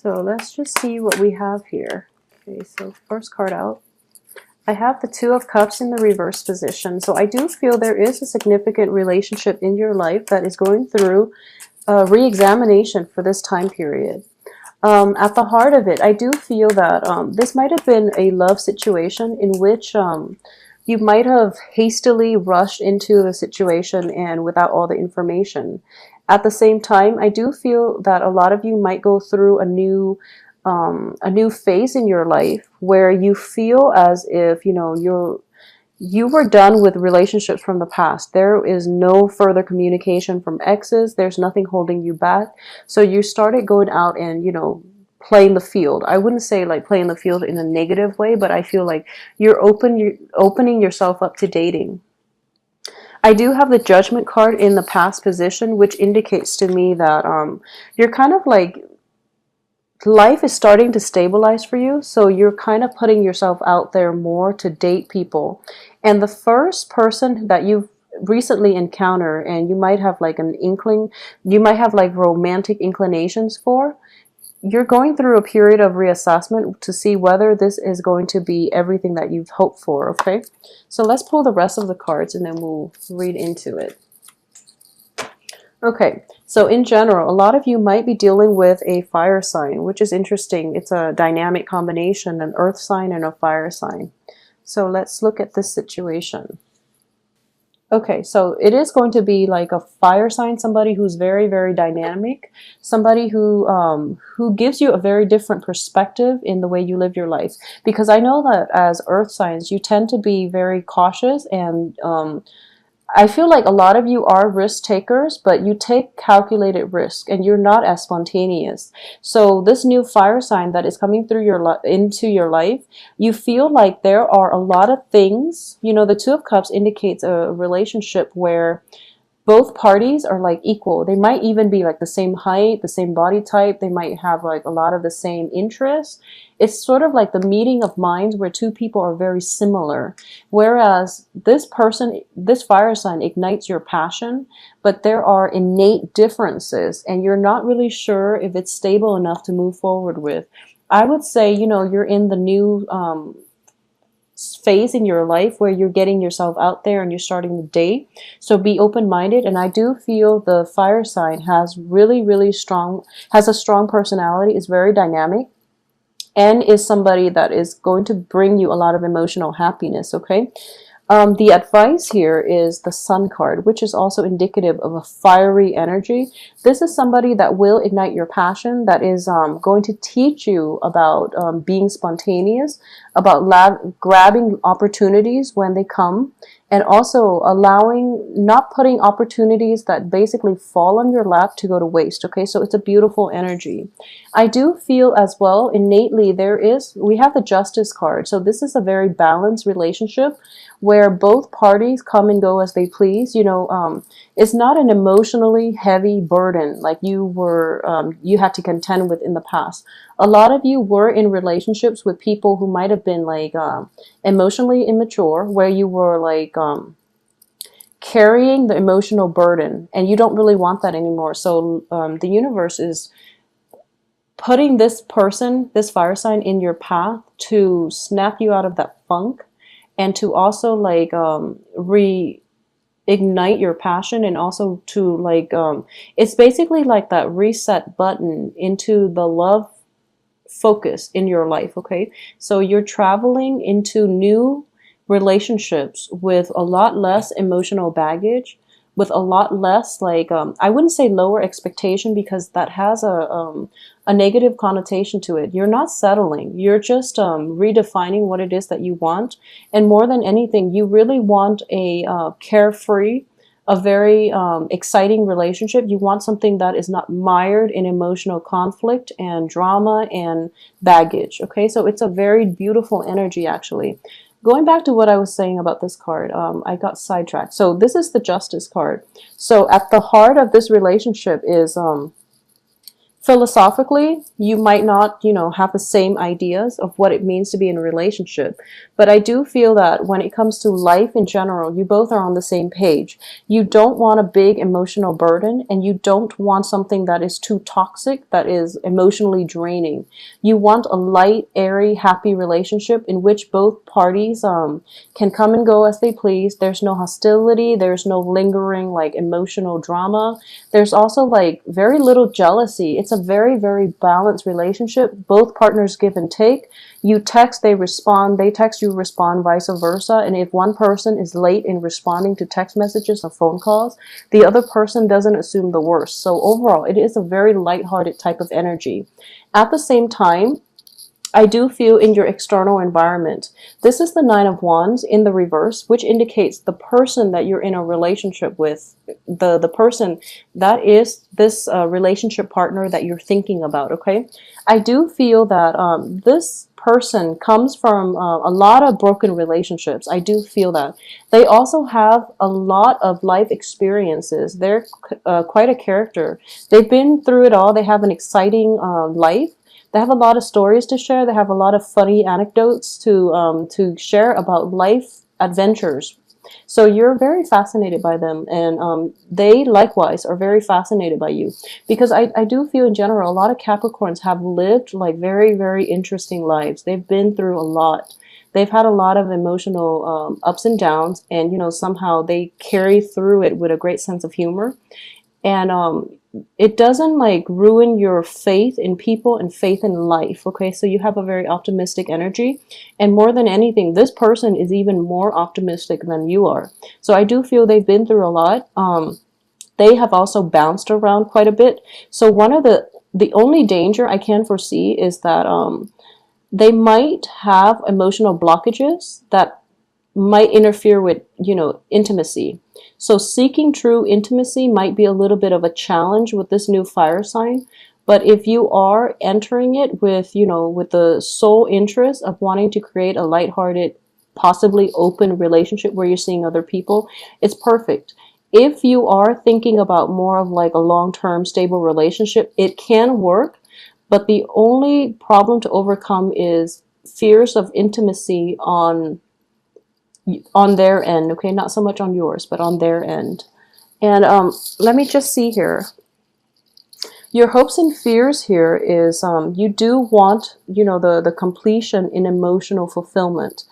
So let's just see what we have here. Okay, so first card out. I have the Two of Cups in the reverse position. So I do feel there is a significant relationship in your life that is going through a re-examination for this time period. At the heart of it, I do feel that this might have been a love situation in which you might have hastily rushed into a situation and without all the information. At the same time, I do feel that a lot of you might go through a new phase in your life where you feel as if, you know, you were done with relationships from the past. There is no further communication from exes. There's nothing holding you back. So you started going out and, you know, playing the field. I wouldn't say like playing the field in a negative way, but I feel like you're opening yourself up to dating. I do have the Judgment card in the past position, which indicates to me that you're kind of like, life is starting to stabilize for you, so you're kind of putting yourself out there more to date people. And the first person that you've recently encountered, and you might have like an inkling, you might have like romantic inclinations for, you're going through a period of reassessment to see whether this is going to be everything that you've hoped for, okay? So let's pull the rest of the cards and then we'll read into it. Okay, so in general, a lot of you might be dealing with a fire sign, which is interesting. It's a dynamic combination, an earth sign and a fire sign. So let's look at this situation. Okay, so it is going to be like a fire sign, somebody who's very, very dynamic, somebody who gives you a very different perspective in the way you live your life. Because I know that as earth signs, you tend to be very cautious, and I feel like a lot of you are risk takers, but you take calculated risk and you're not as spontaneous. So this new fire sign that is coming through into your life, you feel like there are a lot of things. You know, the Two of Cups indicates a relationship where both parties are like equal. They might even be like the same height, the same body type. They might have like a lot of the same interests. It's sort of like the meeting of minds where two people are very similar. Whereas this person, this fire sign ignites your passion, but there are innate differences and you're not really sure if it's stable enough to move forward with. I would say, you know, you're in the new phase in your life where you're getting yourself out there and you're starting the day. So be open-minded. And I do feel the fire sign has has a strong personality, is very dynamic, and is somebody that is going to bring you a lot of emotional happiness, okay? The advice here is the Sun card, which is also indicative of a fiery energy. This is somebody that will ignite your passion, that is going to teach you about being spontaneous, about grabbing opportunities when they come, and also not putting opportunities that basically fall on your lap to go to waste, okay? So it's a beautiful energy. I do feel as well, innately, we have the Justice card. So this is a very balanced relationship where both parties come and go as they please. You know, it's not an emotionally heavy burden like you had to contend with in the past. A lot of you were in relationships with people who might have been like emotionally immature, where you were like carrying the emotional burden, and you don't really want that anymore. So the universe is putting this person, this fire sign, in your path to snap you out of that funk, and to also like reignite your passion, and also to like it's basically like that reset button into the love focus in your life, okay? So you're traveling into new relationships with a lot less emotional baggage, with a lot less like I wouldn't say lower expectation, because that has a negative connotation to it. You're not settling. You're just redefining what it is that you want. And more than anything, you really want a carefree, a very exciting relationship. You want something that is not mired in emotional conflict and drama and baggage, okay? So it's a very beautiful energy, actually. Going back to what I was saying about this card, I got sidetracked. So this is the Justice card. So at the heart of this relationship is philosophically, you might not, have the same ideas of what it means to be in a relationship. But I do feel that when it comes to life in general, you both are on the same page. You don't want a big emotional burden, and you don't want something that is too toxic, that is emotionally draining. You want a light, airy, happy relationship in which both parties can come and go as they please. There's no hostility. There's no lingering like emotional drama. There's also like very little jealousy. It's a very, very balanced relationship. Both partners give and take. You text, they respond. They text, you respond, vice versa. And if one person is late in responding to text messages or phone calls, the other person doesn't assume the worst. So overall, it is a very lighthearted type of energy. At the same time, I do feel in your external environment. This is the Nine of Wands in the reverse, which indicates the person that you're in a relationship with, the person that is this relationship partner that you're thinking about, okay? I do feel that this person comes from a lot of broken relationships. I do feel that. They also have a lot of life experiences. They're quite a character. They've been through it all. They have an exciting life. They have a lot of stories to share. They have a lot of funny anecdotes to share about life adventures. So you're very fascinated by them, and they likewise are very fascinated by you. Because I do feel in general, a lot of Capricorns have lived like very, very interesting lives. They've been through a lot. They've had a lot of emotional ups and downs, and somehow they carry through it with a great sense of humor. And it doesn't like ruin your faith in people and faith in life. Okay, so you have a very optimistic energy, and more than anything, this person is even more optimistic than you are. So I do feel they've been through a lot. They have also bounced around quite a bit. So one of the only danger I can foresee is that they might have emotional blockages that might interfere with, intimacy. So seeking true intimacy might be a little bit of a challenge with this new fire sign. But if you are entering it with, with the sole interest of wanting to create a lighthearted, possibly open relationship where you're seeing other people, it's perfect. If you are thinking about more of like a long-term stable relationship, it can work. But the only problem to overcome is fears of intimacy on their end, okay? Not so much on yours, but on their end. And let me just see here. Your hopes and fears here is you do want, the completion in emotional fulfillment.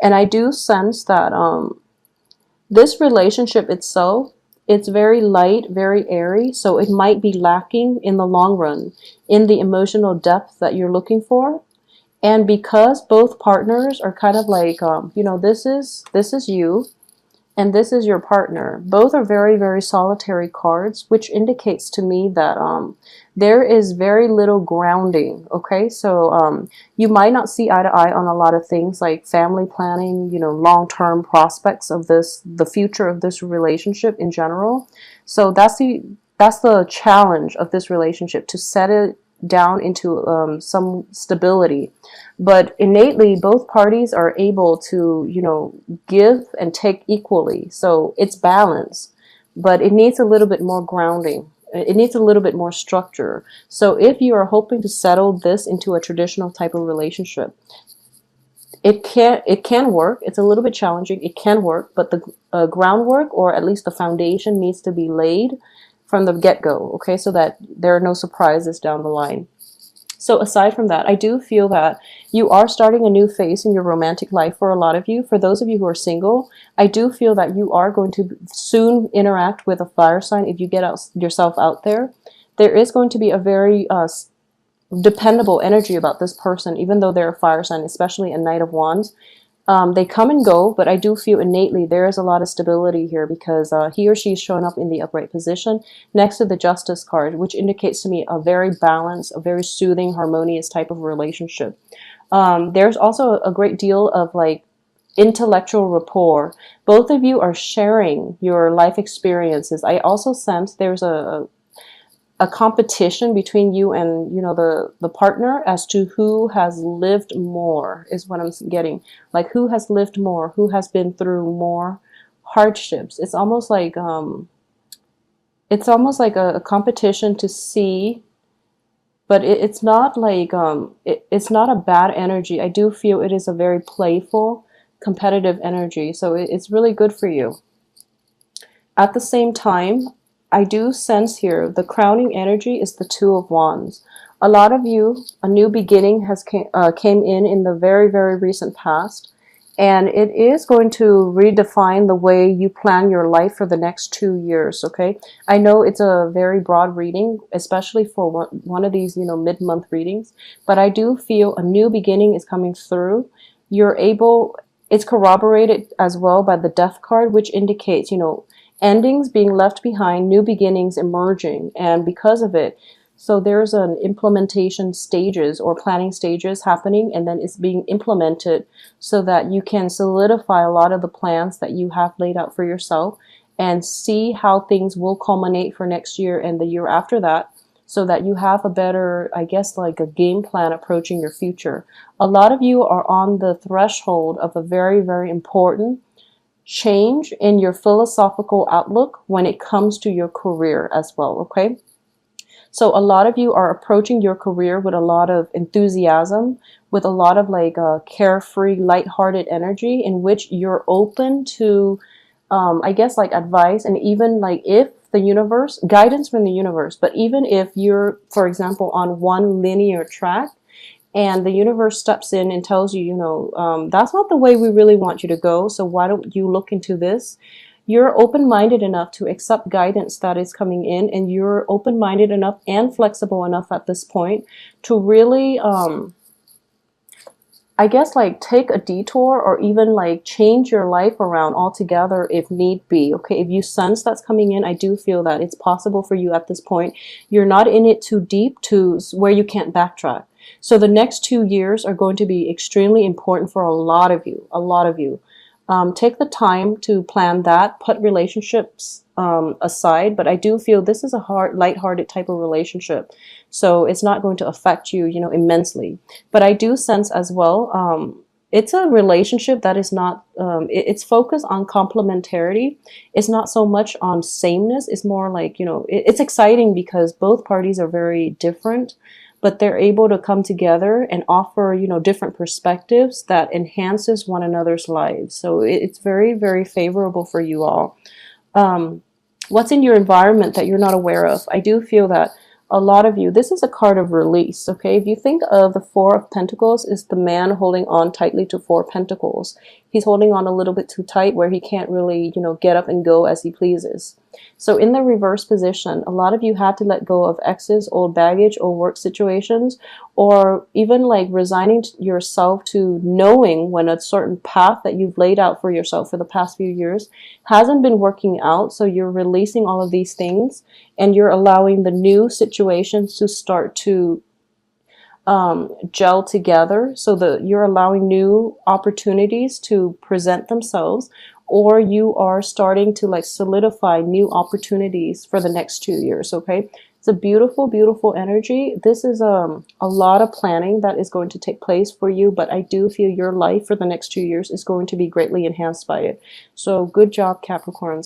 And I do sense that this relationship itself, it's very light, very airy, so it might be lacking in the long run in the emotional depth that you're looking for. And because both partners are kind of like, this is you and this is your partner. Both are very, very solitary cards, which indicates to me that there is very little grounding, okay? So you might not see eye to eye on a lot of things like family planning, long-term prospects of the future of this relationship in general. So that's the challenge of this relationship, to set it down into some stability. But innately, both parties are able to, give and take equally. So it's balance, but it needs a little bit more grounding. It needs a little bit more structure. So if you are hoping to settle this into a traditional type of relationship, it can work. It's a little bit challenging. It can work, but the groundwork, or at least the foundation, needs to be laid from the get-go, okay, so that there are no surprises down the line. So aside from that, I do feel that you are starting a new phase in your romantic life for a lot of you. For those of you who are single, I do feel that you are going to soon interact with a fire sign. If you get yourself out there, there is going to be a very dependable energy about this person, even though they're a fire sign, especially a Knight of Wands. They come and go, but I do feel innately there is a lot of stability here, because he or she is showing up in the upright position next to the Justice card, which indicates to me a very balanced, a very soothing, harmonious type of relationship. There's also a great deal of like intellectual rapport. Both of you are sharing your life experiences. I also sense there's a competition between you and the partner as to who has lived more, is what I'm getting. Like, who has lived more, who has been through more hardships. It's almost like a competition to see but it's not like it's not a bad energy. I do feel it is a very playful, competitive energy, so it's really good for you. At the same time, I do sense here the crowning energy is the Two of Wands. A lot of you, a new beginning has came in the very, very recent past, and it is going to redefine the way you plan your life for the next 2 years, okay? I know it's a very broad reading, especially for one of these, mid-month readings, but I do feel a new beginning is coming through. You're able, it's corroborated as well by the Death card, which indicates, endings being left behind, new beginnings emerging, and because of it, so there's an implementation stages or planning stages happening, and then it's being implemented so that you can solidify a lot of the plans that you have laid out for yourself and see how things will culminate for next year and the year after that, so that you have a better, I guess, like a game plan approaching your future. A lot of you are on the threshold of a very, very important change in your philosophical outlook when it comes to your career as well, okay? So a lot of you are approaching your career with a lot of enthusiasm, with a lot of like carefree, lighthearted energy in which you're open to, I guess, like advice, and even like if the universe, guidance from the universe, but even if you're, for example, on one linear track, and the universe steps in and tells you, that's not the way we really want you to go, so why don't you look into this? You're open-minded enough to accept guidance that is coming in, and you're open-minded enough and flexible enough at this point to really, I guess, like take a detour or even like change your life around altogether if need be, okay? If you sense that's coming in, I do feel that it's possible for you at this point. You're not in it too deep to where you can't backtrack. So the next 2 years are going to be extremely important for a lot of you, a lot of you. Take the time to plan that, put relationships aside, but I do feel this is a lighthearted type of relationship. So it's not going to affect you, immensely. But I do sense as well, it's a relationship that is not, it's focused on complementarity. It's not so much on sameness. It's more like, it's exciting because both parties are very different, but they're able to come together and offer, different perspectives that enhances one another's lives. So it's very, very favorable for you all. What's in your environment that you're not aware of? I do feel that a lot of you, this is a card of release, okay? If you think of the Four of Pentacles, is the man holding on tightly to Four Pentacles. He's holding on a little bit too tight where he can't really, get up and go as he pleases. So in the reverse position, a lot of you had to let go of exes, old baggage, or work situations, or even like resigning yourself to knowing when a certain path that you've laid out for yourself for the past few years hasn't been working out. So you're releasing all of these things and you're allowing the new situations to start to gel together, so that you're allowing new opportunities to present themselves, or you are starting to like solidify new opportunities for the next 2 years, okay? It's a beautiful, beautiful energy. This is a lot of planning that is going to take place for you, but I do feel your life for the next 2 years is going to be greatly enhanced by it. So good job, Capricorns.